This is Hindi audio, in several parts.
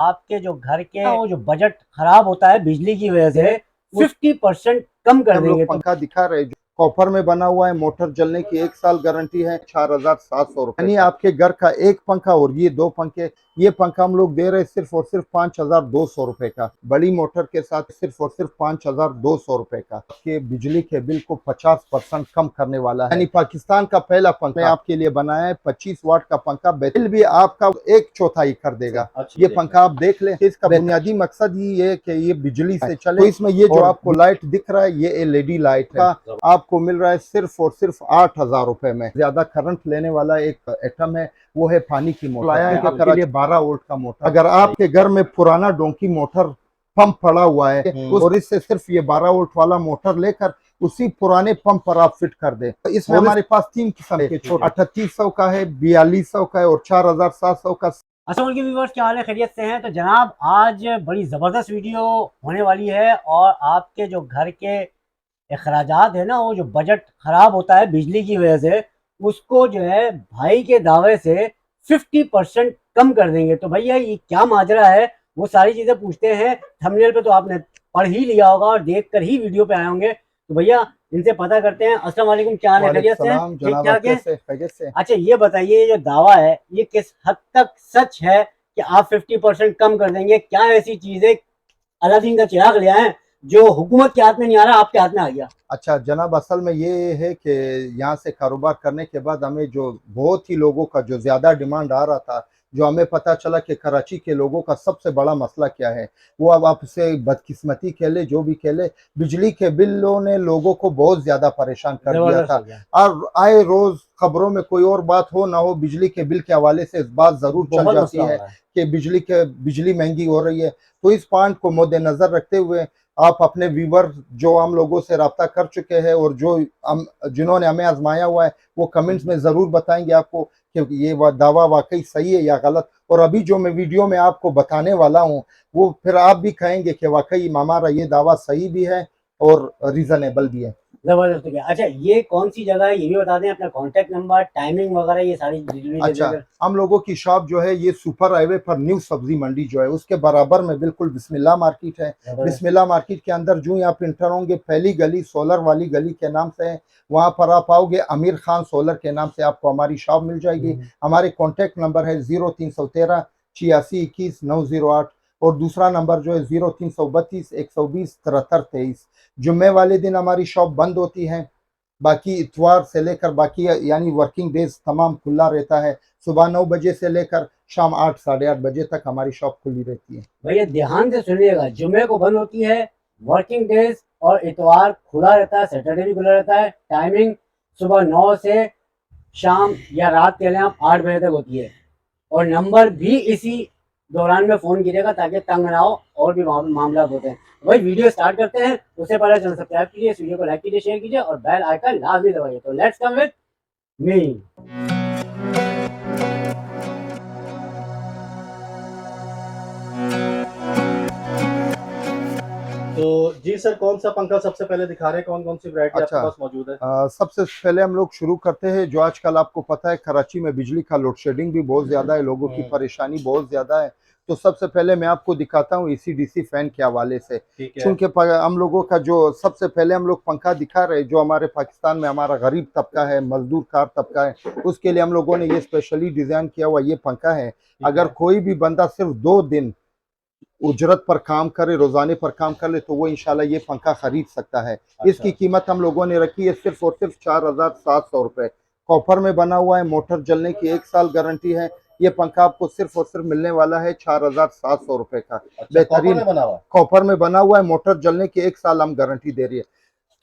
आपके जो घर के वो जो बजट खराब होता है बिजली की वजह से 50% कम कर हम लोग देंगे। पंखा दिखा रहे हैं, कॉपर में बना हुआ है, मोटर जलने की 1 साल गारंटी है, 4,700 रुपए। यानी आपके घर का एक पंखा और ये 2 पंखे, ये पंखा हम लोग दे रहे हैं सिर्फ और सिर्फ 5,200 रुपए का। बड़ी मोटर के साथ सिर्फ और सिर्फ 5,200 रुपए का। आपके बिजली के बिल को 50% कम करने वाला है। यानी पाकिस्तान का पहला पंखा आपके लिए बनाया है। 25 वाट का पंखा, बिल भी आपका 1/4 कर देगा। ये पंखा आप देख लें, इसका बुनियादी मकसद ही है कि ये बिजली से चले। तो इसमें ये जो आपको लाइट दिख रहा है, ये एलईडी लाइट है, आपको मिल रहा है सिर्फ और सिर्फ 8,000 रुपए में। ज्यादा करंट लेने वाला एक आइटम है, वो है पानी की मोटर। आया है आपके लिए 12 वोल्ट का मोटर। अगर आपके घर में पुराना डोंकी मोटर पंप पड़ा हुआ है और इससे सिर्फ ये 12 वोल्ट वाला मोटर लेकर उसी पुराने पंप पर आप फिट कर दे। तो इसमें हमारे पास 3 किस्म के छोटे, 3800 का है, 4200 का है और 4700 का। अस्सलाम वालेकुम व्यूअर्स, क्या हाल है, खैरियत से हैं? तो जनाब आज बड़ी ज़बरदस्त वीडियो होने वाली है और आपके जो घर के अखराजात है ना, वो जो बजट ख़राब होता है बिजली की वजह से, उसको जो है भाई के दावे से 50% कम कर देंगे। तो भैया ये क्या माजरा है, वो सारी चीज़ें पूछते हैं। थंबनेल पे तो आपने पढ़ ही लिया होगा और देख कर ही वीडियो पे आए होंगे। तो भैया इनसे पता करते हैं। अस्सलाम वालेकुम, क्या हाल है, खैरियत से? ठीक ठाक है। अच्छा ये बताइए, ये जो दावा है ये किस हद तक सच है कि आप 50% कम कर देंगे? क्या ऐसी चीज़ है, अलादीन का चिराग ले आए जो हुकूमत के हाथ में नहीं आ रहा, आपके हाथ में आ गया? अच्छा जनाब, असल में ये है कि यहाँ से कारोबार करने के बाद हमें जो बहुत ही लोगों का जो ज़्यादा डिमांड आ रहा था, जो हमें पता चला कि कराची के लोगों का सबसे बड़ा मसला क्या है, वो अब आपसे बदकिस्मती कह ले, जो भी कह ले, बिजली के बिलों ने लोगों को बहुत ज़्यादा परेशान कर दिया था। और आए रोज़ खबरों में कोई और बात हो ना हो, बिजली के बिल के हवाले से बात ज़रूर चल जाती है कि बिजली महंगी हो रही है। तो इस पॉइंट को मद्देनज़र रखते हुए आप अपने व्यूवर जो हम लोगों से रब्ता कर चुके हैं और जो जिन्होंने हमें आजमाया हुआ है, वो कमेंट्स में ज़रूर बताएंगे आपको कि ये दावा वाकई सही है या गलत। और अभी जो मैं वीडियो में आपको बताने वाला हूँ, वो फिर आप भी कहेंगे कि वाकई हमारा ये दावा सही भी है और रीज़नेबल भी है। जबरदस्त हो गया। अच्छा ये कौन सी जगह है, ये भी बता दें, अपना कांटेक्ट नंबर, टाइमिंग वगैरह, ये सारी डिटेल। अच्छा, हम लोगों की शॉप जो है ये सुपर हाईवे पर न्यू सब्जी मंडी जो है उसके बराबर में बिल्कुल बिस्मिल्लाह मार्केट है। बिस्मिल्लाह मार्केट के अंदर जो ही आप इंटर होंगे, पहली गली सोलर वाली गली के नाम से है, वहां पर आप आओगे, अमीर खान सोलर के नाम से आपको हमारी शॉप मिल जाएगी। हमारे कॉन्टेक्ट नंबर है 0313 8621 908 और दूसरा नंबर जो है 0332 120 73 23। जुम्मे वाले दिन हमारी शॉप बंद होती है, बाकी इतवार से लेकर बाकी यानी वर्किंग डेज तमाम खुला रहता है। सुबह 9 बजे से लेकर शाम 8 साढ़े 8 बजे तक हमारी शॉप खुली रहती है। भैया ध्यान से सुनिएगा, जुम्मे को बंद होती है, वर्किंग डेज और इतवार खुला रहता है, सैटरडे भी खुला रहता है। टाइमिंग सुबह 9 से शाम या रात के लिए आप 8 बजे तक होती है। और नंबर भी इसी दौरान में फ़ोन कीजिएगा ताकि तंग ना हो, और भी मामला होते हैं। वही वीडियो स्टार्ट करते हैं, उससे पहले चैनल सब्सक्राइब कीजिए, इस वीडियो को लाइक कीजिए, शेयर कीजिए और बेल आइकन लाजमी दबाइए। तो लेट्स कम विद मी। तो जी सर, कौन सा पंखा सबसे पहले दिखा रहे हैं? कौन कौन सी वैरायटी आपके पास मौजूद है? सबसे पहले हम लोग शुरू करते हैं जो आजकल आपको पता है कराची में बिजली का लोड शेडिंग भी बहुत ज़्यादा है, लोगों की परेशानी बहुत ज़्यादा है। तो सबसे पहले मैं आपको दिखाता हूँ एसी-डीसी फैन के हवाले से। चूंकि हम लोगों का जो सबसे पहले हम लोग पंखा दिखा रहे हैं, जो हमारे पाकिस्तान में हमारा गरीब तबका है, मजदूर कार तबका है, उसके लिए हम लोगों ने ये स्पेशली डिज़ाइन किया हुआ ये पंखा है। अगर कोई भी बंदा सिर्फ 2 दिन उजरत पर काम करे, रोजाने पर काम कर ले, तो वो इंशाल्लाह ये पंखा खरीद सकता है। इसकी कीमत हम लोगों ने रखी है सिर्फ और सिर्फ 4,700 रुपए। कॉपर में बना हुआ है, मोटर जलने की 1 साल गारंटी है। ये पंखा आपको सिर्फ और सिर्फ मिलने वाला है 4,700 रुपए का। बेहतरीन कॉपर में बना हुआ है, मोटर जलने की 1 साल हम गारंटी दे रही है।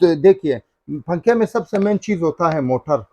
तो देखिए, पंखे में सबसे मेन चीज होता है मोटर।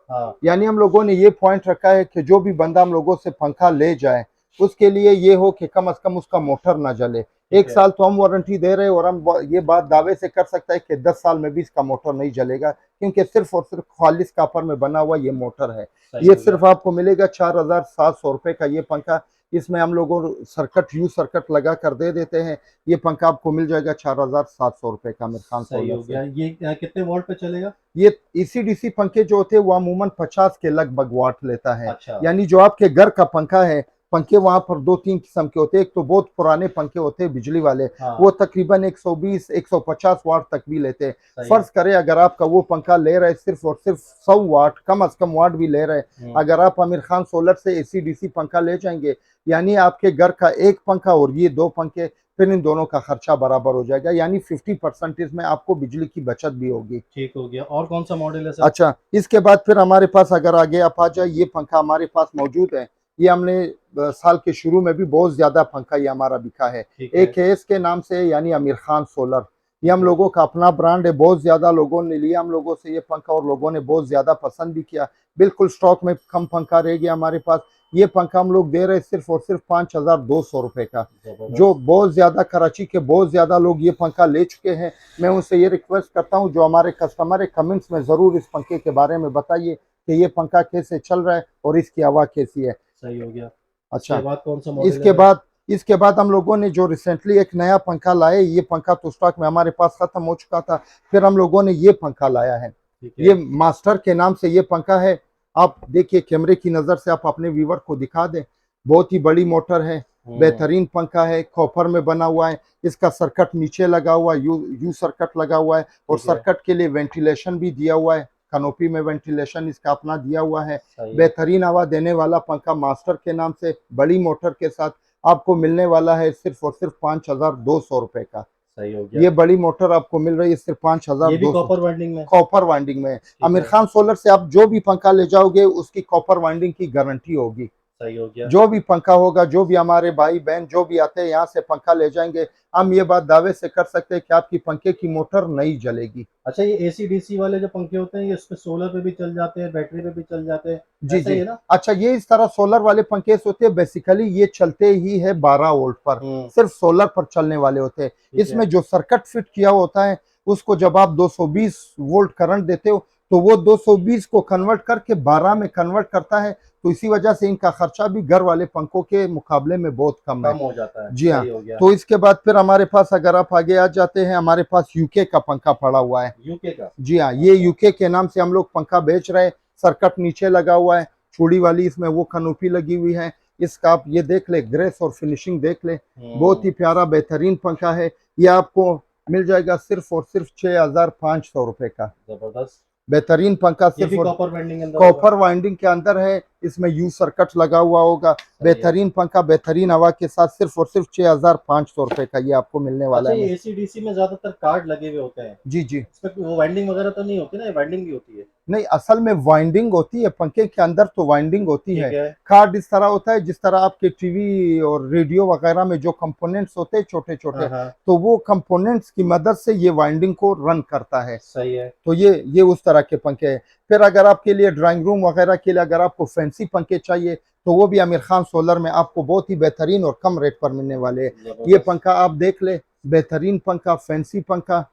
यानी हम लोगों ने ये पॉइंट रखा है कि जो भी बंदा हम लोगों से पंखा ले जाए, उसके लिए ये हो कि कम से कम उसका मोटर ना जले। 1 साल तो हम वारंटी दे रहे हैं और हम ये बात दावे से कर सकता है कि 10 साल में भी इसका मोटर नहीं जलेगा, क्योंकि सिर्फ और सिर्फ खालिस कॉपर में बना हुआ ये मोटर है। ये सिर्फ आपको मिलेगा 4,700 रुपए का ये पंखा। इसमें हम लोगों सर्किट यू सर्किट लगा कर दे देते हैं। ये पंखा आपको मिल जाएगा 4,700 रुपए का। आमिर खान सही हो गया। ये कितने वोल्ट पे चलेगा? ये एसी-डीसी पंखे जो होते हैं वो अमूमन 50 के लगभग वाट लेता है। अच्छा। यानी जो आपके घर का पंखा है पंखे वहां पर दो तीन किस्म के होते हैं। एक तो बहुत पुराने पंखे होते हैं बिजली वाले, हाँ, वो तकरीबन 120 150 वाट तक भी लेते हैं। सही है। फर्ज करें अगर आपका वो पंखा ले रहे सिर्फ और सिर्फ 100 वाट, कम अज कम वाट भी ले रहे, अगर आप आमिर खान सोलर से एसी डीसी पंखा ले जाएंगे, यानी आपके घर का एक पंखा और ये दो पंखे, फिर इन दोनों का खर्चा बराबर हो जाएगा, यानी 50% में आपको बिजली की बचत भी होगी। ठीक हो गया। और कौन सा मॉडल है सर? अच्छा, इसके बाद फिर हमारे पास अगर आगे आप आ जाए, ये पंखा हमारे पास मौजूद है। ये हमने साल के शुरू में भी बहुत ज्यादा पंखा ये हमारा बिका है। ठीक है। एक है इसके नाम से, यानी आमिर खान सोलर, ये हम लोगों का अपना ब्रांड है। बहुत ज्यादा लोगों ने लिया हम लोगों से ये पंखा और लोगों ने बहुत ज्यादा पसंद भी किया। बिल्कुल स्टॉक में कम पंखा रह गया हमारे पास। ये पंखा हम लोग दे रहे सिर्फ और सिर्फ 5200 रुपए का, जो बहुत ज्यादा कराची के बहुत ज्यादा लोग ये पंखा ले चुके हैं। मैं उनसे ये रिक्वेस्ट करता हूँ, जो हमारे कस्टमर है, कमेंट्स में जरूर इस पंखे के बारे में बताइए कि ये पंखा कैसे चल रहा है और इसकी हवा कैसी है। सही हो गया। अच्छा, इसके बाद कौन सा मॉडल है? इसके बाद हम लोगों ने जो रिसेंटली एक नया पंखा लाया, ये पंखा तो स्टॉक में हमारे पास खत्म हो चुका था, फिर हम लोगों ने ये पंखा लाया है। ठीक है। ये मास्टर के नाम से ये पंखा है। आप देखिए कैमरे की नजर से आप अपने व्यूवर को दिखा दें। बहुत ही बड़ी मोटर है, बेहतरीन पंखा है, कॉपर में बना हुआ है। इसका सर्किट नीचे लगा हुआ है, यू सर्किट लगा हुआ है, और ठीक है। सर्किट के लिए वेंटिलेशन भी दिया हुआ है। कनोपी में वेंटिलेशन इसका अपना दिया हुआ है। सही है। बेहतरीन हवा देने वाला पंखा मास्टर के नाम से बड़ी मोटर के साथ आपको मिलने वाला है सिर्फ और सिर्फ 5200 रुपए का। सही हो गया। ये बड़ी मोटर आपको मिल रही है सिर्फ ये भी 5200। कॉपर वाइंडिंग में? कॉपर वाइंडिंग में। आमिर है। खान सोलर से आप जो भी पंखा ले जाओगे उसकी कॉपर वाइंडिंग की गारंटी होगी। सही हो गया। जो भी पंखा होगा, जो भी हमारे भाई बहन जो भी आते हैं यहाँ से पंखा ले जाएंगे, हम ये बात दावे से कर सकते हैं कि आपकी पंखे की मोटर नहीं जलेगी। अच्छा, ये एसी डीसी वाले जो पंखे होते हैं, ये उस पे सोलर पे भी चल जाते हैं, बैटरी पे भी चल जाते हैं, जी ऐसा ही जी। है ना? अच्छा, ये इस तरह सोलर वाले पंखे होते हैं, बेसिकली ये चलते ही है 12 वोल्ट पर, सिर्फ सोलर पर चलने वाले होते हैं। इसमें जो सर्किट फिट किया होता है, उसको जब आप 220 वोल्ट करंट देते हो तो वो 220 को कन्वर्ट करके 12 में कन्वर्ट करता है। तो इसी वजह से इनका खर्चा भी घर वाले पंखों के मुकाबले में बहुत कम हो जाता है। जी हाँ। सही हो गया। तो इसके बाद फिर हमारे पास अगर आप आगे आ जाते हैं, हमारे पास यूके का पंखा पड़ा हुआ है। यूके का? जी हाँ, ये यूके के नाम से हम लोग पंखा बेच रहे हैं। सर्किट नीचे लगा हुआ है, चूड़ी वाली इसमें वो कनोपी लगी हुई है। इसका आप ये देख ले, ग्रेस और फिनिशिंग देख ले, बहुत ही प्यारा बेहतरीन पंखा है। ये आपको मिल जाएगा सिर्फ और सिर्फ 6500 रुपए का। जबरदस्त बेहतरीन पंखा, ये भी सिर्फ कॉपर वाइंडिंग के अंदर कॉपर वाइंडिंग के अंदर है। इसमें यू सर्किट लगा हुआ होगा। बेहतरीन पंखा, बेहतरीन हवा के साथ सिर्फ और सिर्फ 6500 रुपए का ये आपको मिलने वाला अच्छा, है। ये एसी डीसी में ज्यादातर कार्ड लगे हुए होते हैं। जी जी। इसमें वो वाइंडिंग वगैरह तो नहीं होती ना? वाइंडिंग भी होती है? नहीं, असल में वाइंडिंग होती है पंखे के अंदर, तो वाइंडिंग होती ठीक है। है। कार्ड इस तरह होता है जिस तरह आपके टीवी और रेडियो वगैरह में जो कंपोनेंट्स होते हैं छोटे छोटे, हाँ, तो वो कंपोनेंट्स की मदद से ये वाइंडिंग को रन करता है। सही है। तो ये उस तरह के पंखे हैं। फिर अगर आपके लिए ड्राइंग रूम वगैरह के लिए अगर आपको फैंसी पंखे चाहिए, तो वो भी आमिर खान सोलर में आपको बहुत ही बेहतरीन और कम रेट पर मिलने वाले हैं। ये पंखा आप देख ले, बेहतरीन पंखा, फैंसी पंखा,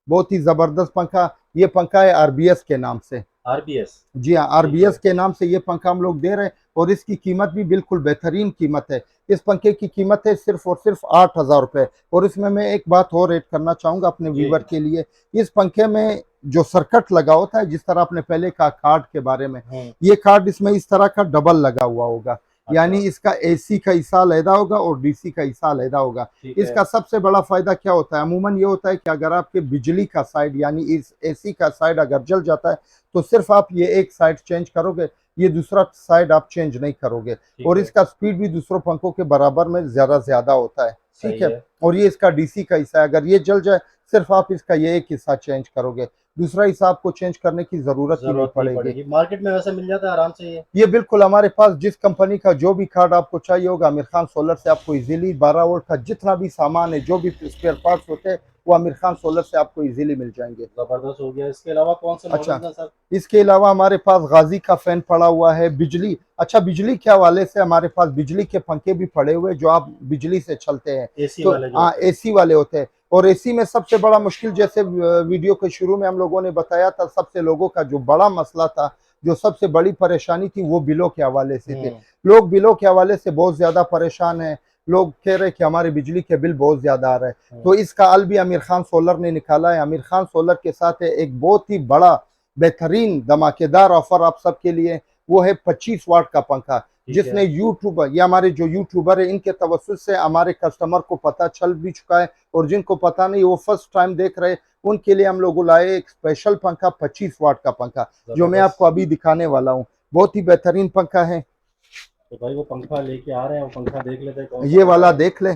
बहुत ही जबरदस्त पंखा। ये पंखा है आरबीएस के नाम से। आरबीएस? जी हाँ, आरबीएस के नाम से ये पंखा हम लोग दे रहे हैं, और इसकी कीमत भी बिल्कुल बेहतरीन कीमत है। इस पंखे की कीमत है सिर्फ और सिर्फ 8000 रुपए। और इसमें मैं एक बात और ऐड करना चाहूंगा अपने व्यूवर के लिए। इस पंखे में जो सर्किट लगा होता है, जिस तरह आपने पहले कहा कार्ड के बारे में, ये कार्ड इसमें इस तरह का डबल लगा हुआ होगा। यानी इसका एसी का हिस्सा अलहदा होगा और डीसी का हिस्सा अलहदा होगा। इसका सबसे बड़ा फायदा क्या होता है? अमूमन ये होता है कि अगर आपके बिजली का साइड यानी इस एसी का साइड अगर जल जाता है, तो सिर्फ आप ये एक साइड चेंज करोगे, ये दूसरा साइड आप चेंज नहीं करोगे। और इसका स्पीड भी दूसरों पंखों के बराबर में ज्यादा होता है। ठीक है। और ये इसका डीसी का हिस्सा है, अगर ये जल जाए सिर्फ आप इसका ये एक हिस्सा चेंज करोगे, दूसरा हिस्सा आपको चेंज करने की जरूरत ही नहीं पड़ेगी। मार्केट में वैसे मिल जाता है आराम से ये बिल्कुल हमारे पास जिस कंपनी का जो भी कार्ड आपको चाहिए होगा, आमिर खान सोलर से आपको इजीली 12 वोल्ट का जितना भी सामान है, जो भी स्पेयर पार्ट्स होते हैं, वो आमिर खान सोलर से आपको इजीली मिल जाएंगे। जबरदस्त हो गया। इसके अलावा कौन से मॉडल हैं सर? इसके अलावा हमारे पास गाजी का फैन पड़ा हुआ है। बिजली, अच्छा बिजली के हवाले से हमारे पास बिजली के पंखे भी पड़े हुए जो आप बिजली से चलते हैं। एसी वाले? हाँ, एसी वाले होते हैं। और एसी में सबसे बड़ा मुश्किल, जैसे वीडियो के शुरू में हम लोगों ने बताया था, सबसे लोगों का जो बड़ा मसला था, जो सबसे बड़ी परेशानी थी, वो बिलों के हवाले से थे। लोग बिलों के हवाले से बहुत ज्यादा परेशान हैं। लोग कह रहे कि हमारे बिजली के बिल बहुत ज्यादा आ रहे हैं। तो इसका हल भी आमिर खान सोलर ने निकाला है। आमिर खान सोलर के साथ है एक बहुत ही बड़ा बेहतरीन धमाकेदार ऑफर आप सबके लिए। वो है 25 वाट का पंखा। जिसने यूट्यूबर, ये हमारे जो यूट्यूबर है इनके तवज्जुह से हमारे कस्टमर को पता चल भी चुका है, और जिनको पता नहीं वो फर्स्ट टाइम देख रहे, उनके लिए हम लोग लाए एक स्पेशल पंखा 25 वाट का पंखा, जो मैं आपको अभी दिखाने वाला हूँ। बहुत ही बेहतरीन पंखा है। तो भाई वो पंखा लेके आ रहे हैं, वो पंखा देख लेते हैं कौन ये वाला देख ले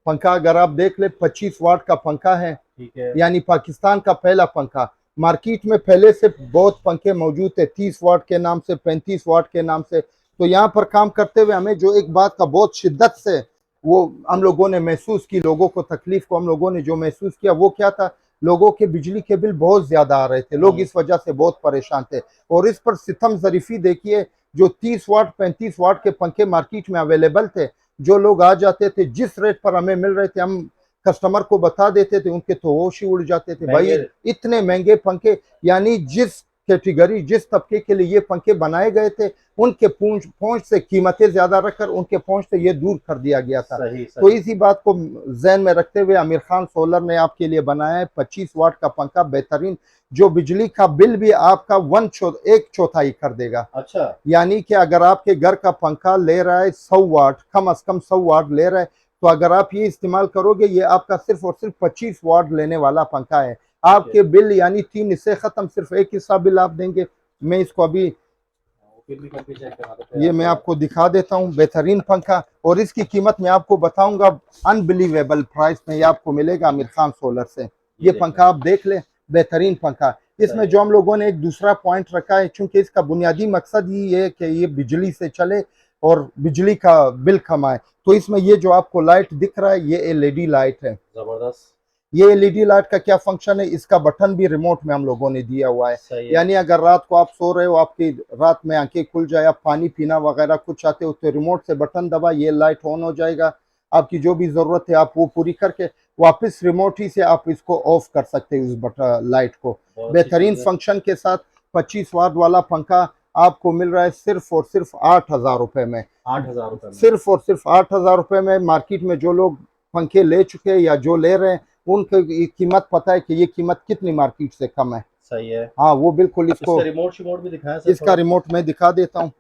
पंखा, अगर आप देख ले 25 वाट का पंखा है, ठीक है। यानी पाकिस्तान का पहला पंखा। मार्केट में पहले से बहुत पंखे मौजूद थे, 30 वाट के नाम से, 35 वाट के नाम से। तो यहाँ पर काम करते हुए हमें जो एक बात का बहुत शिद्दत से वो हम लोगों ने महसूस की, लोगों को तकलीफ को हम लोगों ने जो महसूस किया वो क्या था, लोगों के बिजली के बिल बहुत ज्यादा आ रहे थे, लोग इस वजह से बहुत परेशान थे। और इस पर सितम ज़रीफी देखिए, जो 30 वाट 35 वाट के पंखे मार्केट में अवेलेबल थे, जो लोग आ जाते थे, जिस रेट पर हमें मिल रहे थे हम कस्टमर को बता देते थे, उनके तो होश ही उड़ जाते थे। भाई इतने महंगे पंखे, यानी जिस कैटेगरी जिस तबके के लिए ये पंखे बनाए गए थे, उनके पहुंच से कीमतें ज्यादा रखकर उनके पहुंच से ये दूर कर दिया गया था। सही। तो इसी बात को जहन में रखते हुए आमिर खान सोलर ने आपके लिए बनाया है 25 वाट का पंखा बेहतरीन, जो बिजली का बिल भी आपका 1/4 कर देगा। अच्छा, यानी कि अगर आपके घर का पंखा ले रहा है 100 वाट, कम अज कम 100 वाट ले रहा है, तो अगर आप ये इस्तेमाल करोगे, ये आपका सिर्फ और सिर्फ 25 वाट लेने वाला पंखा है। आपके बिल यानी 3 हिस्से खत्म, सिर्फ एक हिस्सा बिल आप देंगे। मैं इसको अभी ये मैं आपको दिखा देता हूँ, बेहतरीन पंखा, और इसकी कीमत मैं आपको बताऊंगा अनबिलीवेबल प्राइस में ये आपको मिलेगा आमिर खान सोलर से। ये पंखा आप देख ले, बेहतरीन पंखा। इसमें जो हम लोगों ने एक दूसरा पॉइंट रखा है, चूंकि इसका बुनियादी मकसद ही ये है कि ये बिजली से चले और बिजली का बिल कम आए, तो इसमें ये जो आपको लाइट दिख रहा है, ये एलईडी लाइट है। जबरदस्त। ये एलईडी लाइट का क्या फंक्शन है, इसका बटन भी रिमोट में हम लोगों ने दिया हुआ है। यानी अगर रात को आप सो रहे हो, आपकी रात में आंखें खुल जाए, आप पानी पीना वगैरह कुछ चाहते हो, तो रिमोट से बटन दबा, ये लाइट ऑन हो जाएगा। आपकी जो भी जरूरत है आप वो पूरी करके वापस रिमोट ही से आप इसको ऑफ कर सकते हैं, उस बटन लाइट को। बेहतरीन फंक्शन के साथ 25 वाट वाला पंखा आपको मिल रहा है सिर्फ और सिर्फ 8,000 रुपए में। 8,000 रुपए में, सिर्फ और सिर्फ 8,000 रुपए में। मार्केट में जो लोग पंखे ले चुके हैं या जो ले रहे हैं, उनकी कीमत पता है कि ये कीमत कितनी मार्केट से कम है। सही है। हाँ वो बिल्कुल। इसको रिमोट भी दिखाया, इसका रिमोट मैं दिखा देता हूँ।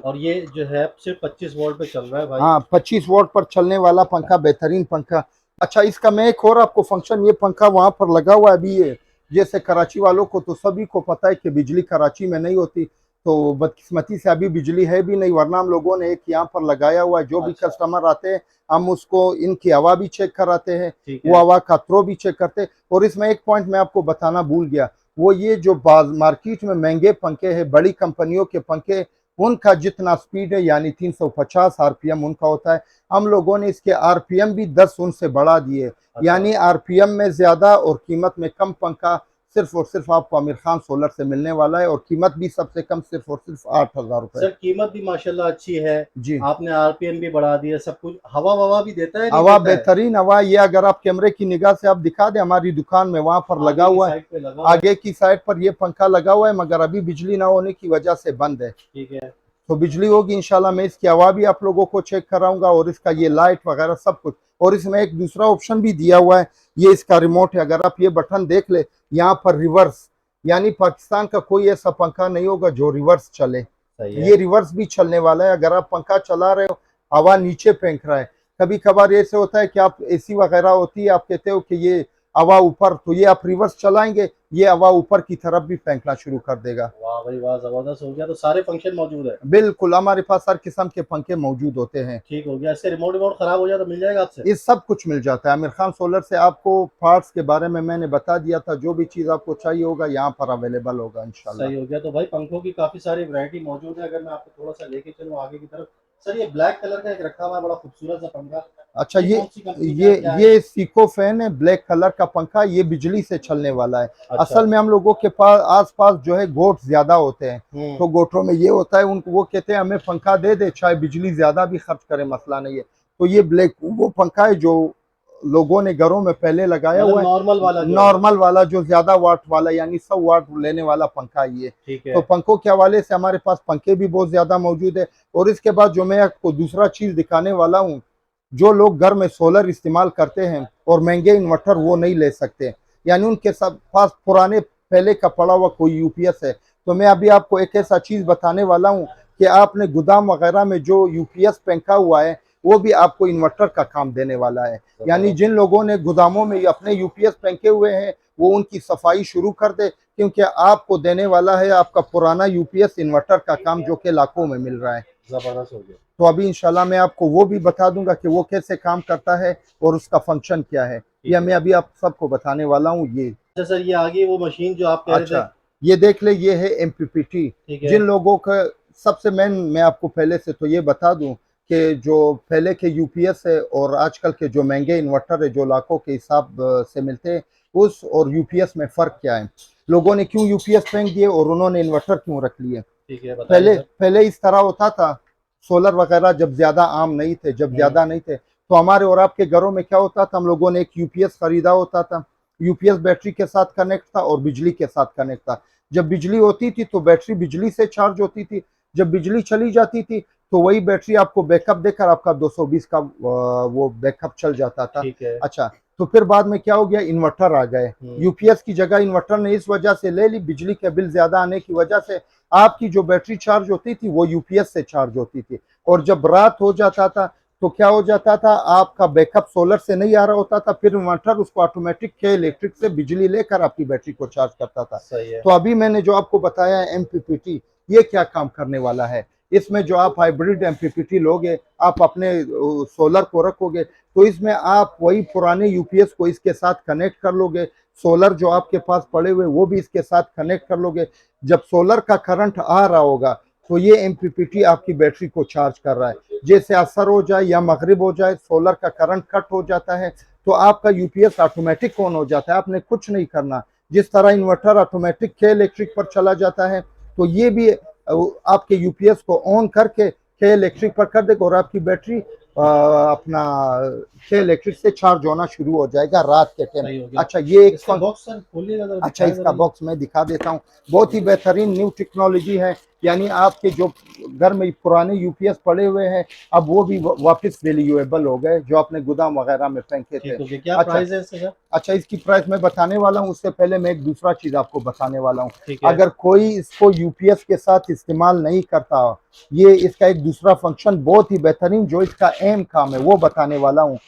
और ये जो है सिर्फ 25 वोल्ट पे चल रहा है भाई। हाँ 25 वोल्ट पर चलने वाला पंखा, बेहतरीन पंखा। अच्छा, इसका मैं एक और आपको फंक्शन, ये पंखा वहां पर लगा हुआ है अभी, ये जैसे कराची वालों को तो सभी को पता है कि बिजली कराची में नहीं होती, तो बदकिस्मती से अभी बिजली है भी नहीं, वरना हम लोगों ने एक यहाँ पर लगाया हुआ है। जो भी कस्टमर आते हैं हम उसको इनकी हवा भी चेक कराते हैं, वो हवा का थ्रो भी चेक करते हैं। और इसमें एक पॉइंट मैं आपको बताना भूल गया, वो ये जो मार्केट में महंगे पंखे हैं, बड़ी कंपनियों के पंखे, उनका जितना स्पीड है यानी 350 आरपीएम उनका होता है, हम लोगों ने इसके आरपीएम भी 10 उनसे बढ़ा दिए। यानी आरपीएम में ज्यादा और कीमत में कम पंखा सिर्फ और सिर्फ आपको आमिर खान सोलर से मिलने वाला है, और कीमत भी सबसे कम सिर्फ और सिर्फ 8,000 रुपए। सर कीमत भी माशाल्लाह अच्छी है जी। आपने आरपीएम भी बढ़ा दिया, सब कुछ। हवा भी देता है, हवा बेहतरीन हवा। ये अगर आप कैमरे की निगाह से आप दिखा दे, हमारी दुकान में वहां पर लगा हुआ है, आगे की साइड पर ये पंखा लगा हुआ है, मगर अभी बिजली ना होने की वजह से बंद है। ठीक है, तो बिजली होगी इंशाल्लाह, मैं इसकी हवा भी आप लोगों को चेक कराऊंगा, और इसका ये लाइट वगैरह सब कुछ। और इसमें एक दूसरा ऑप्शन भी दिया हुआ है, ये इसका रिमोट है। अगर आप ये बटन देख ले, यहाँ पर रिवर्स, यानी पाकिस्तान का कोई ऐसा पंखा नहीं होगा जो रिवर्स चले। ये रिवर्स भी चलने वाला है। अगर आप पंखा चला रहे हो, हवा नीचे फेंक रहा है, कभी कभार ऐसे होता है कि आप एसी वगैरह होती है, आप कहते हो कि ये हवा ऊपर, तो ये आप रिवर्स चलाएंगे, ये हवा ऊपर की तरफ भी फेंकना शुरू कर देगा। वाह भाई वाह, जबरदस्त हो गया। तो सारे फंक्शन मौजूद है? बिल्कुल, हमारे पास हर किस्म के पंखे मौजूद होते हैं। ठीक हो गया। इससे रिमोट खराब हो जाए तो मिल जाएगा आपसे? ये सब कुछ मिल जाता है आमिर खान सोलर से। आपको पार्ट्स के बारे में मैंने बता दिया था, जो भी चीज आपको चाहिए होगा यहाँ पर अवेलेबल होगा इंशाल्लाह। सही हो गया। तो भाई पंखों की काफी सारी वैरायटी मौजूद है। अगर मैं आपको थोड़ा सा लेके चलूँ आगे की तरफ, सर ये ब्लैक कलर का एक रखा हुआ है, बड़ा खूबसूरत सा पंखा। अच्छा, ये सीको फैन है, ब्लैक कलर का पंखा, ये बिजली से चलने वाला है। अच्छा। असल में हम लोगों के पास आसपास जो है गोट ज्यादा होते हैं, तो गोटों में ये होता है, उनको वो कहते हैं हमें पंखा दे दे, चाहे बिजली ज्यादा भी खर्च करे, मसला नहीं है। तो ये ब्लैक वो पंखा है जो लोगों ने घरों में पहले लगाया हुआ है, नॉर्मल वाला जो ज्यादा वाट वाला, यानी 100 वाट लेने वाला पंखा ये। तो पंखों के हवाले से हमारे पास पंखे भी बहुत ज्यादा मौजूद है। और इसके बाद जो मैं आपको दूसरा चीज दिखाने वाला हूँ, जो लोग घर में सोलर इस्तेमाल करते हैं और महंगे इन्वर्टर वो नहीं ले सकते, यानी उनके पास पुराने पहले का पड़ा हुआ कोई यूपीएस है, तो मैं अभी आपको एक ऐसा चीज बताने वाला हूँ कि आपने गोदाम वगैरह में जो यूपीएस फेंका हुआ है वो भी आपको इन्वर्टर का काम देने वाला है। यानी जिन लोगों ने गोदामों में अपने यूपीएस फेंके हुए हैं वो उनकी सफाई शुरू कर दे, क्योंकि आपको देने वाला है आपका पुराना यूपीएस इन्वर्टर का काम जो कि लाखों में मिल रहा है। जबरदस्त हो गया। तो अभी इंशाल्लाह मैं आपको वो भी बता दूंगा कि वो कैसे काम करता है और उसका फंक्शन क्या है, या मैं अभी आप सबको बताने वाला हूँ। ये अच्छा सर, ये आगे वो मशीन जो आप कह रहे थे। अच्छा, ये देख ले, ये है एमपीपीटी। ठीक है। जिन लोगों का सबसे मैं आपको पहले से तो ये बता दूं कि जो पहले के यूपीएस है और आजकल के जो महंगे इन्वर्टर है जो लाखों के हिसाब से मिलते हैं, उस और यूपीएस में फ़र्क क्या है, लोगों ने क्यों यूपीएस फेंक दिए और उन्होंने इन्वर्टर क्यों रख लिए। ठीक है, बताइए सर। पहले इस तरह होता था, सोलर वगैरह जब ज़्यादा आम नहीं थे, जब ज़्यादा नहीं थे, तो हमारे और आपके घरों में क्या होता था, हम लोगों ने एक यूपीएस खरीदा होता था। यूपीएस बैटरी के साथ कनेक्ट था और बिजली के साथ कनेक्ट था। जब बिजली होती थी तो बैटरी बिजली से चार्ज होती थी, जब बिजली चली जाती थी तो वही बैटरी आपको बैकअप देकर आपका 220 का वो बैकअप चल जाता था। ठीक है। अच्छा, तो फिर बाद में क्या हो गया, इन्वर्टर आ गए। यूपीएस की जगह इन्वर्टर ने इस वजह से ले ली, बिजली के बिल ज्यादा आने की वजह से आपकी जो बैटरी चार्ज होती थी वो यूपीएस से चार्ज होती थी, और जब रात हो जाता था तो क्या हो जाता था, आपका बैकअप सोलर से नहीं आ रहा होता था, फिर इन्वर्टर उसको ऑटोमेटिक के इलेक्ट्रिक से बिजली लेकर आपकी बैटरी को चार्ज करता था। सही है। तो अभी मैंने जो आपको बताया है एमपीपीटी, ये क्या काम करने वाला है, इसमें जो आप हाइब्रिड एमपीपीटी लोगे, आप अपने सोलर को रखोगे तो इसमें आप वही पुराने यूपीएस को इसके साथ कनेक्ट कर लोगे, सोलर जो आपके पास पड़े हुए वो भी इसके साथ कनेक्ट कर लोगे। जब सोलर का करंट आ रहा होगा तो ये एमपीपीटी आपकी बैटरी को चार्ज कर रहा है, जैसे असर हो जाए या मगरिब हो जाए, सोलर का करंट कट हो जाता है तो आपका यूपीएस ऑटोमेटिक ऑन हो जाता है, आपने कुछ नहीं करना। जिस तरह इन्वर्टर ऑटोमेटिक के इलेक्ट्रिक पर चला जाता है तो ये भी आपके यूपीएस को ऑन करके के इलेक्ट्रिक पर कर देगा और आपकी बैटरी अपना के इलेक्ट्रिक से चार्ज होना शुरू हो जाएगा रात के टाइम। अच्छा, ये एक बॉक्स सर खोलिएगा जरा। अच्छा, इसका बॉक्स मैं दिखा देता हूँ, बहुत ही बेहतरीन न्यू टेक्नोलॉजी है। यानी आपके जो घर में पुराने यूपीएस पड़े हुए हैं अब वो भी वापस वैल्यूएबल हो गए, जो आपने गोदाम वगैरह में फेंके थे। क्या अच्छा, प्राइस है इसका? अच्छा, इसकी प्राइस मैं बताने वाला हूँ, उससे पहले मैं एक दूसरा चीज आपको बताने वाला हूँ। ठीक है। अगर कोई इसको यूपीएस के साथ इस्तेमाल नहीं करता, ये इसका एक दूसरा फंक्शन बहुत ही बेहतरीन जो इसका अहम काम है वो बताने वाला हूँ।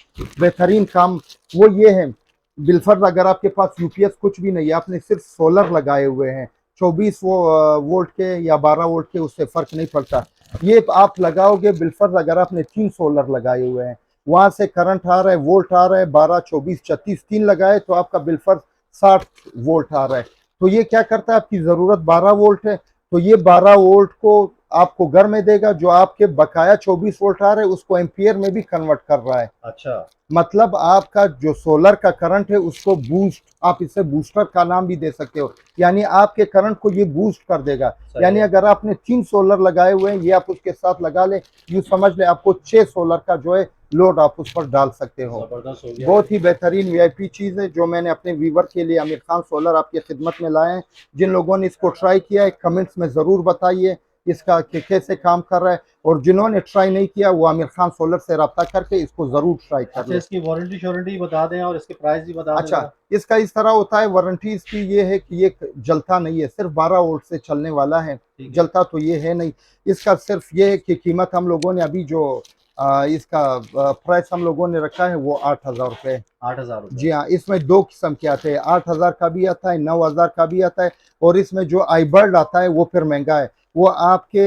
बेहतरीन काम वो ये है, बिलफर्ज अगर आपके पास यूपीएस कुछ भी नहीं है, आपने सिर्फ सोलर लगाए हुए हैं 24 वोल्ट के या 12 वोल्ट के, उससे फर्क नहीं पड़ता, ये आप लगाओगे बिलफर्ज अगर आपने 3 सोलर लगाए हुए हैं, वहां से करंट आ रहा है, वोल्ट आ रहा है 12 24 36, 3 लगाए तो आपका बिलफर्ज 60 वोल्ट आ रहा है। तो ये क्या करता है, आपकी जरूरत 12 वोल्ट है तो ये 12 वोल्ट को आपको घर में देगा, जो आपके बकाया 24 वोल्ट आ रहे हैं उसको एम्पियर में भी कन्वर्ट कर रहा है। अच्छा, मतलब आपका जो सोलर का करंट है उसको बूस्ट, आप इसे बूस्टर का नाम भी दे सकते हो, यानी आपके करंट को ये बूस्ट कर देगा। यानी अगर आपने 3 सोलर लगाए हुए हैं ये आप उसके साथ लगा ले, यूँ समझ ले आपको 6 सोलर का जो है लोड आप उस पर डाल सकते हो। जबरदस्त हो गया। बहुत ही बेहतरीन वीआईपी चीज़ है जो मैंने अपने व्यूवर के लिए आमिर खान सोलर आपकी खिदमत में लाए हैं। जिन लोगों ने इसको ट्राई किया है कमेंट्स में ज़रूर बताइए इसका कि कैसे काम कर रहा है, और जिन्होंने ट्राई नहीं किया वो आमिर खान सोलर से रब्ता करके इसको ज़रूर ट्राई कर लें। इसकी वारंटी बता दें और इसके प्राइस भी बता दें। अच्छा, इसका इस तरह होता है, वारंटी इसकी ये है कि ये जलता नहीं है, सिर्फ 12 वोल्ट से चलने वाला है, जलता तो ये है नहीं। इसका सिर्फ ये है कि कीमत हम लोगों ने अभी जो इसका प्राइस हम लोगों ने रखा है वो 8,000 रुपये। 8,000? जी हाँ, इसमें 2 किस्म के आते हैं, 8,000 का भी आता है, 9,000 का भी आता है, और इसमें जो iBird आता है वो फिर महंगा है, वो आपके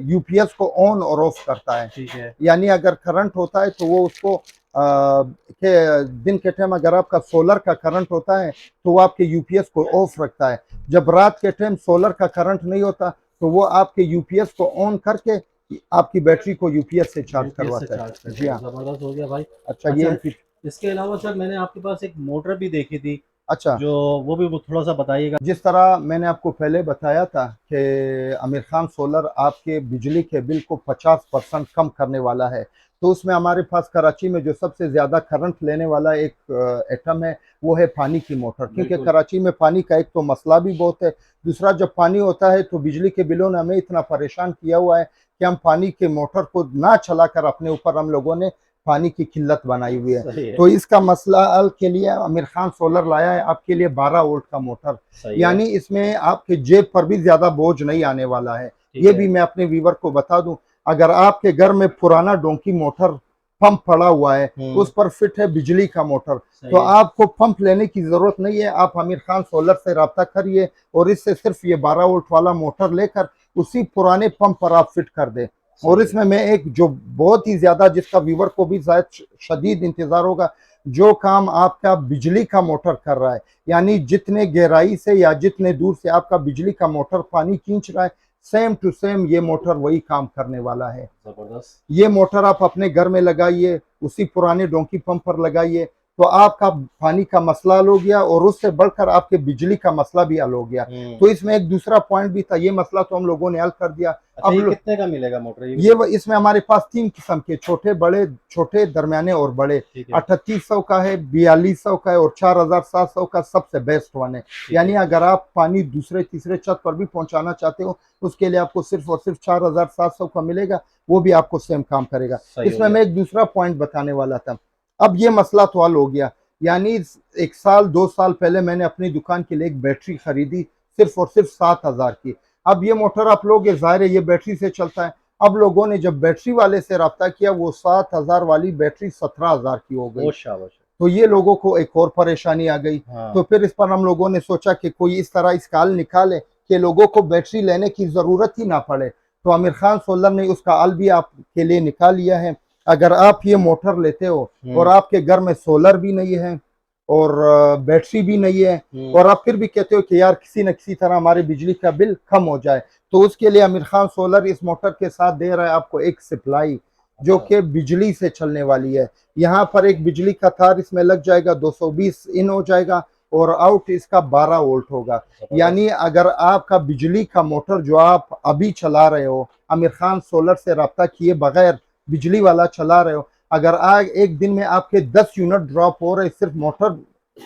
यूपीएस को ऑन और ऑफ करता है। ठीक है। यानी अगर करंट होता है तो वो उसको के दिन के टाइम अगर आपका सोलर का करंट होता है तो वो आपके यूपीएस को ऑफ रखता है, जब रात के टाइम सोलर का करंट नहीं होता तो वो आपके यूपीएस को ऑन करके आपकी बैटरी को यूपीएस से चार्ज करवाता है। जी हाँ, जबरदस्त हो गया भाई। अच्छा, ये इसके अलावा सर मैंने आपके पास एक मोटर भी देखी थी, अच्छा, जो वो भी थोड़ा सा बताइएगा। जिस तरह मैंने आपको पहले बताया था कि आमिर खान सोलर आपके बिजली के बिल को 50% कम करने वाला है, तो उसमें हमारे पास कराची में जो सबसे ज़्यादा करंट लेने वाला एक एटम है वो है पानी की मोटर, क्योंकि कराची में पानी का एक तो मसला भी बहुत है, दूसरा जब पानी होता है तो बिजली के बिलों ने हमें इतना परेशान किया हुआ है कि हम पानी के मोटर को ना चलाकर अपने ऊपर हम लोगों ने पानी की किल्लत बनाई हुई है। तो इसका मसला हल के लिए आमिर खान सोलर लाया है आपके लिए 12 वोल्ट का मोटर, यानी इसमें आपके जेब पर भी ज्यादा बोझ नहीं आने वाला है, ठीक ये है। भी मैं अपने व्यूवर को बता दूं, अगर आपके घर में पुराना डोंकी मोटर पंप पड़ा हुआ है, उस पर फिट है बिजली का मोटर, सही तो है। आपको पंप लेने की जरूरत नहीं है। आप आमिर खान सोलर से रब्ता करिए और इससे सिर्फ ये 12 वोल्ट वाला मोटर लेकर उसी पुराने पंप पर आप फिट कर दें। और सही इसमें मैं एक जो बहुत ही ज्यादा, जिसका व्यूवर को भी शायद शदीद इंतजार होगा, जो काम आपका बिजली का मोटर कर रहा है, यानी जितने गहराई से या जितने दूर से आपका बिजली का मोटर पानी खींच रहा है, सेम टू सेम ये मोटर वही काम करने वाला है। जबरदस्त। ये मोटर आप अपने घर में लगाइए, उसी पुराने डोंकी पंप पर लगाइए, तो आपका पानी का मसला हल हो गया और उससे बढ़कर आपके बिजली का मसला भी हल हो गया। तो इसमें एक दूसरा पॉइंट भी था, ये मसला तो हम लोगों ने हल कर दिया। अच्छा, अब ये लो- कितने का मिलेगा मोटर इसमें हमारे पास 3 किस्म के, छोटे बड़े, छोटे दरमियाने और बड़े। ठीक है। 3800 का है, 4200 का है और 4700 का सबसे बेस्ट वन है। यानी अगर आप पानी दूसरे तीसरे छत पर भी पहुंचाना चाहते हो, उसके लिए आपको सिर्फ और सिर्फ 4700 का मिलेगा, वो भी आपको सेम काम करेगा। सही हो इसमें गया। मैं एक दूसरा पॉइंट बताने वाला था। अब ये मसला तो हल हो गया, यानी 1 साल 2 साल पहले मैंने अपनी दुकान के लिए एक बैटरी खरीदी, सिर्फ और सिर्फ 7000 की। अब ये मोटर आप लोगे, जाहिर है ये बैटरी से चलता है। अब लोगों ने जब बैटरी वाले से रब्ता किया, वो 7000 वाली बैटरी 17000 की हो गई। ओ शाबाश। तो ये लोगों को एक और परेशानी आ गई। हाँ। तो फिर इस पर हम लोगों ने सोचा कि कोई इस तरह इसका हल निकाले कि लोगों को बैटरी लेने की जरूरत ही ना पड़े। तो आमिर खान सोलर ने उसका हल भी आपके लिए निकाल लिया है। अगर आप ये मोटर लेते हो और आपके घर में सोलर भी नहीं है और बैटरी भी नहीं है, और आप फिर भी कहते हो कि यार किसी न किसी तरह हमारे बिजली का बिल कम हो जाए, तो उसके लिए आमिर खान सोलर इस मोटर के साथ दे रहा है आपको एक सप्लाई, जो कि बिजली से चलने वाली है। यहाँ पर एक बिजली का तार इसमें लग जाएगा, 220 इन हो जाएगा और आउट इसका 12 वोल्ट होगा। यानी अगर आपका बिजली का मोटर जो आप अभी चला रहे हो, आमिर खान सोलर से रब्ता किए बगैर बिजली वाला चला रहे हो, अगर आज एक दिन में आपके 10 यूनिट ड्रॉप हो रहे सिर्फ मोटर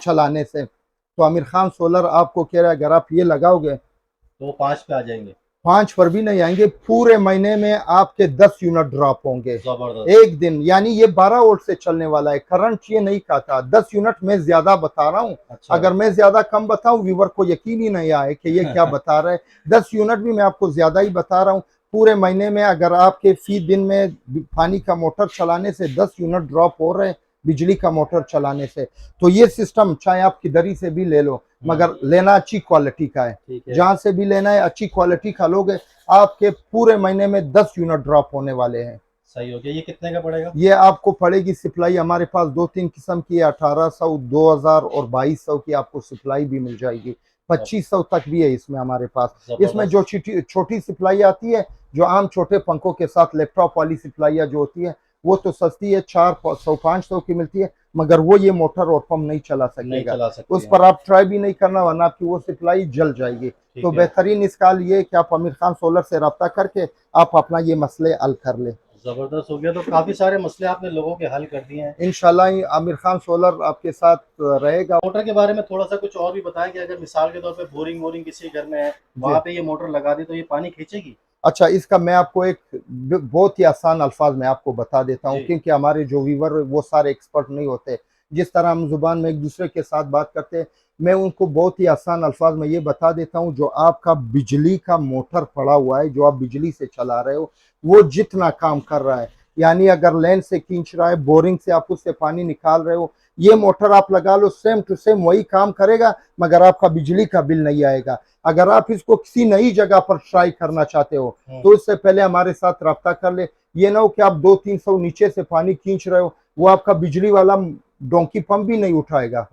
चलाने से, तो आमिर खान सोलर आपको कह रहा है अगर आप ये लगाओगे तो 5 पे आ जाएंगे। 5 पर भी नहीं आएंगे, पूरे महीने में आपके 10 यूनिट ड्रॉप होंगे जबरदस्त। एक दिन। यानी ये 12 वोल्ट से चलने वाला है, करंट ये नहीं कहता। 10 यूनिट में ज्यादा बता रहा हूँ। अच्छा। अगर मैं ज्यादा कम बताऊं, व्यूवर को यकीन ही नहीं आए कि ये क्या बता रहा है। 10 यूनिट भी मैं आपको ज्यादा ही बता रहा हूँ। पूरे महीने में अगर आपके फी दिन में पानी का मोटर चलाने से 10 यूनिट ड्रॉप हो रहे हैं बिजली का मोटर चलाने से, तो ये सिस्टम चाहे आप किधर से भी ले लो, मगर लेना अच्छी क्वालिटी का है। ठीक है। जहां से भी लेना है अच्छी क्वालिटी का लोगे, आपके पूरे महीने में 10 यूनिट ड्रॉप होने वाले हैं। सही हो गया। ये कितने का पड़ेगा? ये आपको पड़ेगी सप्लाई, हमारे पास 2-3 किस्म की है, 1800, 2000 और 2200 की आपको सप्लाई भी मिल जाएगी। 2500 तक भी है इसमें हमारे पास। इसमें जो छोटी सप्लाई आती है, जो आम छोटे पंखों के साथ लैपटॉप वाली सप्लाई जो होती है, वो तो सस्ती है, 400-500 की मिलती है, मगर वो ये मोटर और पंप नहीं चला सकेगा। उस पर आप ट्राई भी नहीं करना, वरना आपकी वो सप्लाई जल जाएगी। तो बेहतरीन इसका ये कि आप आमिर खान सोलर से रब्ता करके आप अपना ये मसले हल कर ले। जबरदस्त हो गया। तो काफी सारे मसले आपने लोगों के हल कर दिए हैं। इंशाल्लाह आमिर खान सोलर आपके साथ रहेगा। मोटर के बारे में थोड़ा सा कुछ और भी बताएं कि अगर मिसाल के तौर पे बोरिंग वोरिंग किसी घर में है, वहाँ पे ये मोटर लगा दी तो ये पानी खींचेगी? अच्छा, इसका मैं आपको एक बहुत ही आसान अल्फाज में आपको बता देता हूँ, क्योंकि हमारे जो व्यूवर वो सारे एक्सपर्ट नहीं होते। जिस तरह हम जुबान में एक दूसरे के साथ बात करते हैं, मैं उनको बहुत ही आसान अल्फाज में ये बता देता हूँ। जो आपका बिजली का मोटर पड़ा हुआ है, जो आप बिजली से चला रहे हो, वो जितना काम कर रहा है, यानी अगर लाइन से खींच रहा है, बोरिंग से आप उससे पानी निकाल रहे हो, ये मोटर आप लगा लो, सेम टू सेम वही काम करेगा, मगर आपका बिजली का बिल नहीं आएगा। अगर आप इसको किसी नई जगह पर ट्राई करना चाहते हो, तो इससे पहले हमारे साथ रब्ता कर ले। ये ना हो कि आप 200-300 नीचे से पानी खींच रहे हो, वो आपका बिजली वाला डोंकी पंप भी नहीं उठाएगा।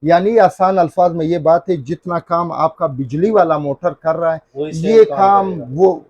यानी आसान अल्फाज में ये बात है, जितना काम आपका बिजली वाला मोटर कर रहा है, ये काम वो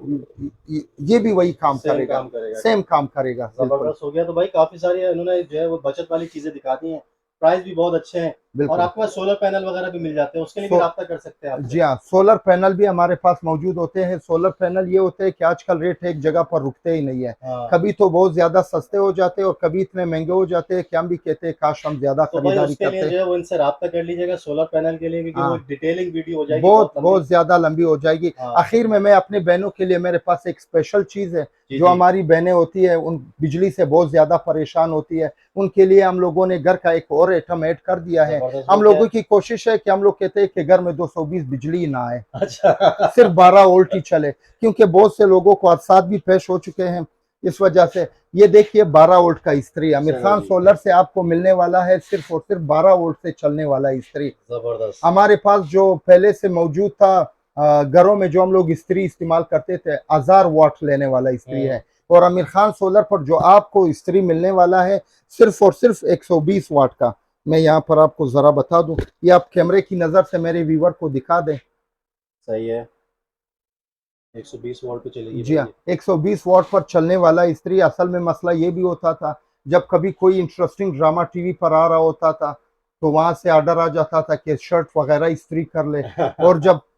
ये भी वही काम करेगा, सेम काम करेगा। जबरदस्त हो गया। तो भाई काफी सारी इन्होंने जो है वो बचत वाली चीजें दिखा दी हैं, प्राइस भी बहुत अच्छे हैं, और आपके पास सोलर पैनल वगैरह भी मिल जाते हैं, उसके लिए भी राब्ता कर सकते हैं आप। जी हाँ, सोलर पैनल भी हमारे पास मौजूद होते हैं। सोलर पैनल ये होते हैं कि आजकल रेट एक जगह पर रुकते ही नहीं है। कभी तो बहुत ज्यादा सस्ते हो जाते हैं और कभी इतने महंगे हो जाते हैं कि हम भी कहते हैं काश हम ज्यादा खरीदारी करते। जो है वो इनसे राब्ता कर लीजिएगा सोलर पैनल के लिए, क्योंकि वो डिटेलिंग वीडियो हो जाएगी, बहुत ज्यादा लंबी हो जाएगी। आखिर में मैं अपने बहनों के लिए, मेरे पास एक स्पेशल चीज है, जो हमारी बहनें होती है, उन बिजली से बहुत ज्यादा परेशान होती है, उनके लिए हम लोगों ने घर का एक और आइटम ऐड कर दिया है। जबरदस्त, हम वो लोगों क्या की कोशिश है कि हम लोग कहते हैं कि घर में 220 बिजली ही ना आए, अच्छा सिर्फ 12 वोल्ट ही चले, क्योंकि बहुत से लोगों को हादसात भी पेश हो चुके हैं इस वजह से। ये देखिए 12 वोल्ट का इस्त्री आमिर चलो खान जी, सोलर से आपको मिलने वाला है, सिर्फ और सिर्फ 12 वोल्ट से चलने वाला इस्त्री। जबरदस्त। हमारे पास जो पहले से मौजूद था घरों में जो हम लोग इस्त्री इस्तेमाल करते थे 1000 वाट लेने वाला इस्त्री है, और आमिर खान सोलर पर जो आपको इस्त्री मिलने वाला है सिर्फ और सिर्फ 120 वाट का। मैं यहाँ पर आपको जरा बता दूं, ये आप कैमरे की नजर से मेरे व्यूवर को दिखा दें। सही है, 120 वॉट पे चलेगी जी भाई हाँ, ये। 120 वाट पर चलने वाला इस्त्री। असल में मसला ये भी होता था, जब कभी कोई इंटरेस्टिंग ड्रामा टीवी पर आ रहा होता था तो वहां से ऑर्डर आ जाता था कि शर्ट वगैरह इस्त्री कर ले,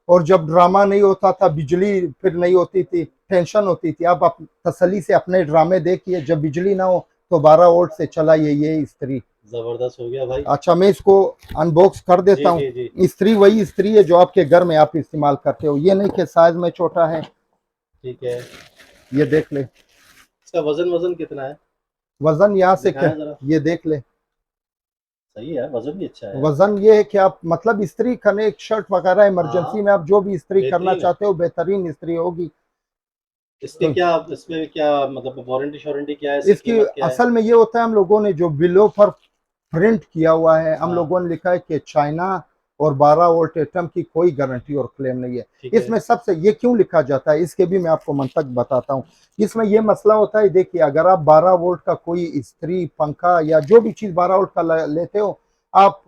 और जब ड्रामा नहीं होता था, बिजली फिर नहीं होती थी, टेंशन होती थी। आप तसल्ली से अपने ड्रामे देखिए, जब बिजली ना हो तो 12 वोल्ट से चलाइए ये इस्त्री। जबरदस्त हो गया भाई। अच्छा, मैं इसको अनबॉक्स कर देता जी हूँ। जी जी, इस्त्री वही इस्त्री है जो आपके घर में आप इस्तेमाल करते हो, ये नहीं कि साइज में छोटा है। ठीक है। ये देख ले, इसका वजन वजन कितना है? वजन यहाँ से दिखाएं जरा। ये देख ले, सही है, वजन भी अच्छा है। वजन ये है कि आप मतलब इस्त्री करने, एक शर्ट वगैरह इमरजेंसी हाँ, में आप जो भी इस्त्री करना बेहतरीन है। चाहते हो बेहतरीन इस्त्री होगी। इसके तो क्या, इसमें क्या मतलब वारंटी शारंटी क्या है, इसकी इसकी कीमत क्या है? असल में ये होता है, हम लोगों ने जो बिलों पर प्रिंट किया हुआ है, हम हाँ, लोगों ने लिखा है कि चाइना और 12 वोल्ट एटम की कोई गारंटी और क्लेम नहीं है। ठीक है। इसमें सबसे ये क्यों लिखा जाता है, इसके भी मैं आपको मंतक बताता हूँ। इसमें ये मसला होता है, देखिए अगर आप 12 वोल्ट का कोई इस्त्री, पंखा या जो भी चीज 12 वोल्ट का लेते हो, आप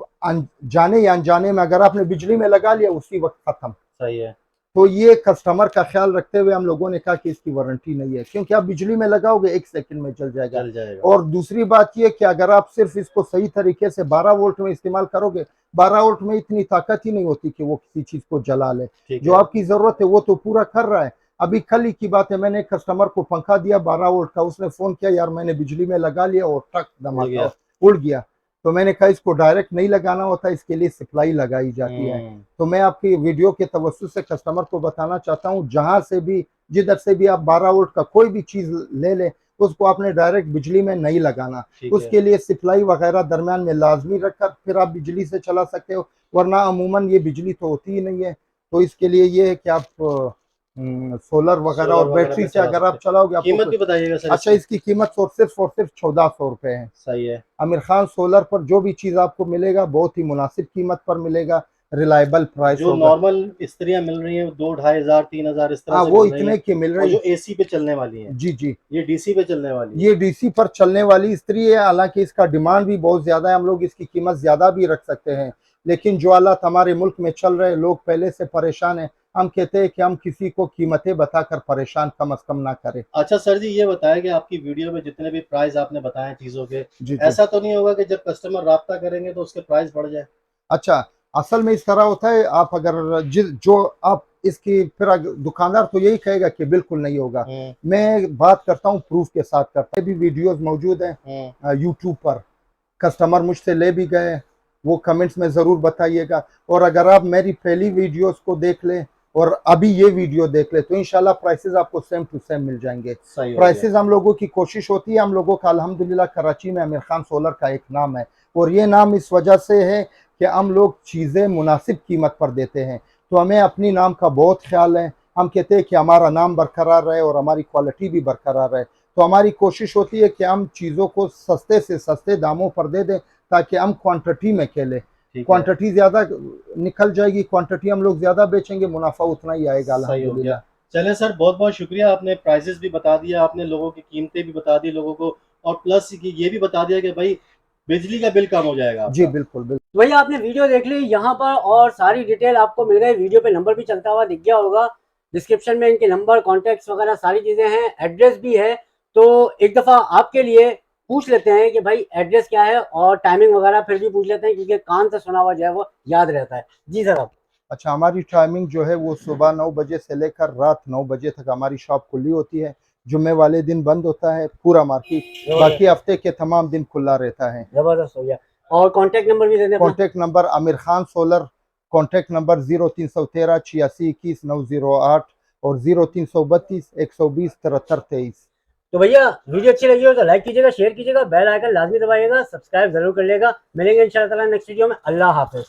जाने या अनजाने में अगर आपने बिजली में लगा लिया उसी वक्त खत्म। सही है। तो ये कस्टमर का ख्याल रखते हुए हम लोगों ने कहा कि इसकी वारंटी नहीं है, क्योंकि आप बिजली में लगाओगे 1 सेकंड में जल जाएगा। जल जाएगा। और दूसरी बात ये कि अगर आप सिर्फ इसको सही तरीके से 12 वोल्ट में इस्तेमाल करोगे, 12 वोल्ट में इतनी ताकत ही नहीं होती कि वो किसी चीज को जला ले। ठीक जो है। आपकी जरूरत है वो तो पूरा कर रहा है। अभी कल ही की बात है, मैंने एक कस्टमर को पंखा दिया 12 वोल्ट का, उसने फोन किया, यार मैंने बिजली में लगा लिया और टक उड़ धमाका गया। उड़ गया। तो मैंने कहा इसको डायरेक्ट नहीं लगाना होता, इसके लिए सप्लाई लगाई जाती है। तो मैं आपकी वीडियो के तवज्जुह से कस्टमर को बताना चाहता हूँ, जहां से भी, जिधर से भी आप 12 वोल्ट का कोई भी चीज ले लें, उसको आपने डायरेक्ट बिजली में नहीं लगाना। ठीक है। उसके लिए सप्लाई वगैरह दरमियान में लाजमी रखकर फिर आप बिजली से चला सकते हो, वरना अमूमन ये बिजली तो होती ही नहीं है। तो इसके लिए ये है कि आप सोलर वगैरह सोलर और वगैरह बैटरी पे से चला अगर सकते आप हैं। चलाओगे आपको कीमत भी बताइएगा सर अच्छा, इसकी। इसकी कीमत सिर्फ और सिर्फ 1400 रुपए है। सही है। आमिर खान सोलर पर जो भी चीज आपको मिलेगा बहुत ही मुनासिब कीमत पर मिलेगा, रिलायबल प्राइस जो होगा। नॉर्मल इस्त्रियां मिल रही हैं वो 2 ढाई हजार 3 हजार इस तरह हाँ, से वो मिल रही इतने हैं। की मिल और रही। जो एसी पे चलने वाली हैं, जी जी, ये डीसी पे चलने वाली है। ये डीसी पर चलने वाली इस्त्री है, हालांकि इसका डिमांड भी बहुत ज्यादा है, हम लोग इसकी कीमत ज्यादा भी रख सकते हैं, लेकिन जो हालात हमारे मुल्क में चल रहे हैं, लोग पहले से परेशान हैं, हम कहते हैं कि हम किसी को कीमतें बताकर परेशान कम अज कम ना करें। अच्छा सर जी, ये बताया कि आपकी वीडियो में जितने भी प्राइस आपने बताए चीजों के, जी जी। ऐसा तो नहीं होगा कि जब कस्टमर राब्ता करेंगे तो उसके प्राइस बढ़ जाए? अच्छा, असल में इस तरह होता है, आप अगर जो आप इसकी फिर दुकानदार तो यही कहेगा कि बिल्कुल नहीं होगा। मैं बात करता हूँ प्रूफ के साथ करता है, भी वीडियोस मौजूद हैं यूट्यूब पर, कस्टमर मुझसे ले भी गए, वो कमेंट्स में ज़रूर बताइएगा। और अगर आप मेरी पहली वीडियोस को देख लें और अभी ये वीडियो देख लें तो इंशाल्लाह प्राइसेस आपको सेम टू सेम मिल जाएंगे। सही हो गया। प्राइसेस हम लोगों की कोशिश होती है, हम लोगों का अल्हम्दुलिल्लाह कराची में आमिर खान सोलर का एक नाम है, और ये नाम इस वजह से है कि हम लोग चीज़ें मुनासिब कीमत पर देते हैं। तो हमें अपनी नाम का बहुत ख्याल है, हम कहते हैं कि हमारा नाम बरकरार रहे और हमारी क्वालिटी भी बरकरार रहे। तो हमारी कोशिश होती है कि हम चीज़ों को सस्ते से सस्ते दामों पर दे दें, ताकि हम क्वांटिटी में खेलें। ठीक है। क्वांटिटी ज़्यादा निकल जाएगी, क्वांटिटी हम लोग ज़्यादा बेचेंगे, मुनाफा उतना ही आएगा सही हो अल्हम्दुलिल्लाह। गया। चलें सर, बहुत बहुत शुक्रिया, आपने प्राइजेस भी बता दिया, आपने लोगों की कीमतें भी बता दी लोगों को, और प्लस ये भी बता दिया कि भाई बिजली का बिल कम हो जाएगा जी आपका। बिल्कुल बिल्कुल। तो भैया आपने वीडियो देख ली यहाँ पर, और सारी डिटेल आपको मिल गई। वीडियो पे नंबर भी चलता हुआ दिख गया होगा, डिस्क्रिप्शन में इनके नंबर, कॉन्टैक्ट्स वगैरह सारी चीज़ें हैं, एड्रेस भी है। तो एक दफ़ा आपके लिए पूछ लेते हैं कि भाई एड्रेस क्या है, और टाइमिंग वगैरह फिर भी पूछ लेते हैं, क्योंकि कान से सुना हुआ जो है वो याद रहता है। जी सर आप। अच्छा, हमारी टाइमिंग जो है वो सुबह 9 बजे से लेकर रात 9 बजे तक हमारी शॉप खुली होती है। जुम्मे वाले दिन बंद होता है पूरा मार्केट, बाकी हफ्ते के तमाम दिन खुला रहता है। जबरदस्त हो गया। और कॉन्टैक्ट नंबर भी दे दें अपना। Contact number Aamir Khan solar, contact number 0313 86 21 908 और 0332 120 73 23। तो भैया वीडियो अच्छी लगी हो तो लाइक कीजिएगा, शेयर कीजिएगा, बेल आइकन लाजमी दबाइएगा, सब्सक्राइब जरूर कर लेगा। मिलेंगे इंशाल्लाह ताला नेक्स्ट वीडियो में। अल्लाह हाफिज।